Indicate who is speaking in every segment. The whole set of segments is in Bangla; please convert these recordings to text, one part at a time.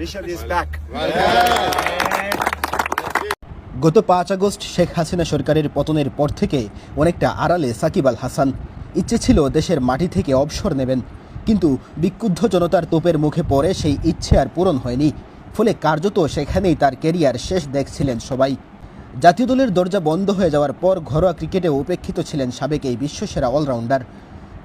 Speaker 1: Rishad is back.
Speaker 2: গত 5 আগস্ট শেখ হাসিনা সরকারের পতনের পর থেকে অনেকটা আড়ালে সাকিব আল হাসান। ইচ্ছে ছিল দেশের মাটি থেকে অবসর নেবেন, কিন্তু বিক্ষুব্ধ জনতার তোপের মুখে পড়ে সেই ইচ্ছে আর পূরণ হয়নি। ফলে কার্যত সেখানেই তার ক্যারিয়ার শেষ দেখছিলেন সবাই। জাতীয় দলের দরজা বন্ধ হয়ে যাওয়ার পর ঘরোয়া ক্রিকেটে উপেক্ষিত ছিলেন সাবেক এই বিশ্বসেরা অলরাউন্ডার।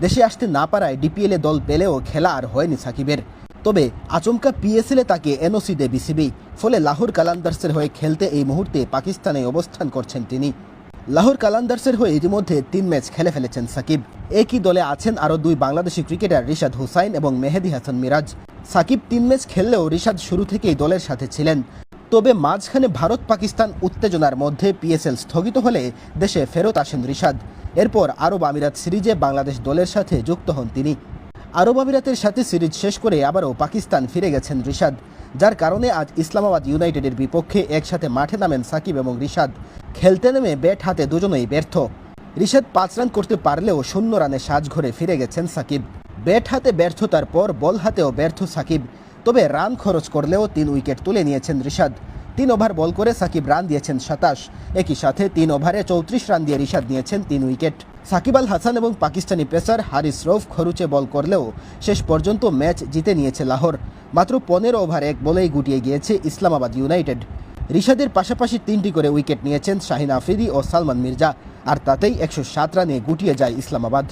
Speaker 2: দেশে আসতে না পারায় ডিপিএলে দল পেলেও খেলা আর হয়নি সাকিবের। তবে আচমকা পিএসএলে তাকে এনওসি দেয় বিসিবি। ফলে লাহোর কালান্দার্সের হয়ে খেলতে এই মুহূর্তে পাকিস্তানে অবস্থান করছেন তিনি। লাহোর কালান্দার্সের হয়ে ইতিমধ্যে 3 ম্যাচ খেলে ফেলেছেন সাকিব। একই দলে আছেন আরও 2 বাংলাদেশি ক্রিকেটার রিশাদ হুসাইন এবং মেহেদী হাসান মিরাজ। সাকিব 3 ম্যাচ খেললেও রিশাদ শুরু থেকেই দলের সাথে ছিলেন। তবে মাঝখানে ভারত পাকিস্তান উত্তেজনার মধ্যে পিএসএল স্থগিত হলে দেশে ফেরত আসেন রিশাদ। এরপর আরব আমিরাত সিরিজে বাংলাদেশ দলের সাথে যুক্ত হন তিনি। আরব আমিরাতের সাথে সিরিজ শেষ করে আবারও পাকিস্তান ফিরে গেছেন রিশাদ, যার কারণে আজ ইসলামাবাদ ইউনাইটেডের বিপক্ষে একসাথে মাঠে নামেন সাকিব এবং রিশাদ। খেলতে নেমে ব্যাট হাতে দুজনেই ব্যর্থ। রিশাদ 5 রান করতে পারলেও 0 রানে সাজঘরে ফিরে গেছেন সাকিব। ব্যাট হাতে ব্যর্থতার পর বল হাতেও ব্যর্থ সাকিব। তবে রান খরচ করলেও 3 উইকেট তুলে নিয়েছেন রিশাদ। 3 ওভার বল করে সাকিব রান দিয়েছেন 27। একই সাথে 3 ওভারে 34 রান দিয়ে রিশাদ নিয়েছেন 3 উইকেট। সাকিব আল হাসান এবং পাকিস্তানি পেসার হারিস রৌফ খরুচে বল করলেও শেষ পর্যন্ত ম্যাচ জিতে নিয়েছে লাহোর। মাত্র 15 ওভার 1 বলেই গুটিয়ে গিয়েছে ইসলামাবাদ ইউনাইটেড। রিশাদের পাশাপাশি 3টি করে উইকেট নিয়েছেন শাহিন আফ্রিদি ও সালমান মির্জা, আর তাতেই 107 রানে গুটিয়ে যায় ইসলামাবাদ।